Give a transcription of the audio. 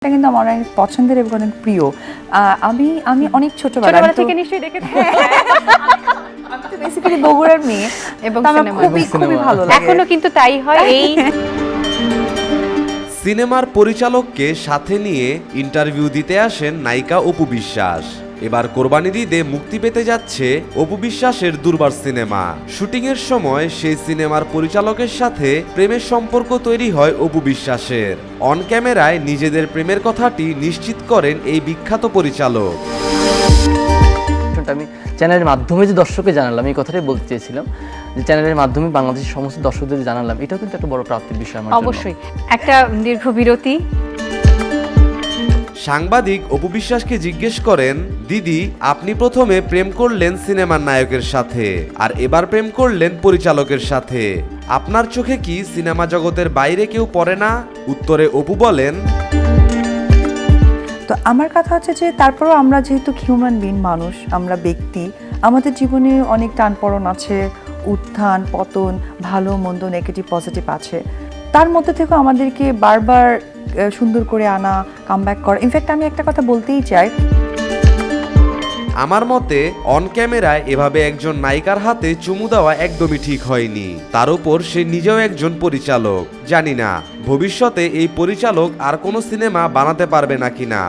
এটা কিন্তু আমার অনেক পছন্দের এবং অনেক প্রিয়। আমি অনেক ছোটবেলা থেকে নিশ্চয়ই দেখেছেন। আমি তো বেসিক্যালি বগুড়ার মেয়ে এবং আমার সিনেমা খুবই ভালো লাগে। এখনো কিন্তু তাই হয়। এই সিনেমার পরিচালককে সাথে নিয়ে ইন্টারভিউ দিতে আসেন নায়িকা অপু বিশ্বাস। এবার কোরবানির ঈদে মুক্তি পেতে যাচ্ছে অপু বিশ্বাসের দুর্বার সিনেমা। শুটিংয়ের সময় সেই সিনেমার পরিচালকের সাথে প্রেমের সম্পর্ক তৈরি হয় অপু বিশ্বাসের। অন ক্যামেরায় নিজেদের প্রেমের কথাটি নিশ্চিত করেন এই বিখ্যাত পরিচালক। আমি চ্যানেলের মাধ্যমে যে দর্শককে জানালাম, এই কথাটাই বলতে চেয়েছিলাম যে চ্যানেলের মাধ্যমে বাংলাদেশের সমস্ত দর্শকদের জানালাম, এটাও কিন্তু একটা বড় প্রাপ্তির বিষয় আমার জন্য। অবশ্যই একটা দীর্ঘ বিরতি। সাংবাদিক অপু বিশ্বাসকে জিজ্ঞেস করেন, দিদি আপনি প্রথমে প্রেম করলেন সিনেমার নায়কের সাথে আর এবার প্রেম করলেন পরিচালকের সাথে, আপনার চোখে কি সিনেমা জগতের বাইরে কেউ পড়ে না? উত্তরে অপু বলেন, তো আমার কথা হচ্ছে যে তারপরেও আমরা যেহেতু হিউম্যান বিং মানুষ, আমরা ব্যক্তি, আমাদের জীবনে অনেক টানপড়ন আছে, উত্থান পতন, ভালো মন্দ, নেগেটিভ পজিটিভ আছে। তার মধ্যে থেকেও আমাদেরকে বারবার সুন্দর করে আনা, কামব্যাক করা। ইনফ্যাক্ট আমি একটা কথা বলতেই চাই, আমার মতে অন ক্যামেরায় এভাবে একজন নায়িকার হাতে চুমু দেওয়া একদমই ঠিক হয়নি। তার উপর সে নিজেও একজন পরিচালক। জানি না ভবিষ্যতে এই পরিচালক আর কোনো সিনেমা বানাতে পারবে নাকি না।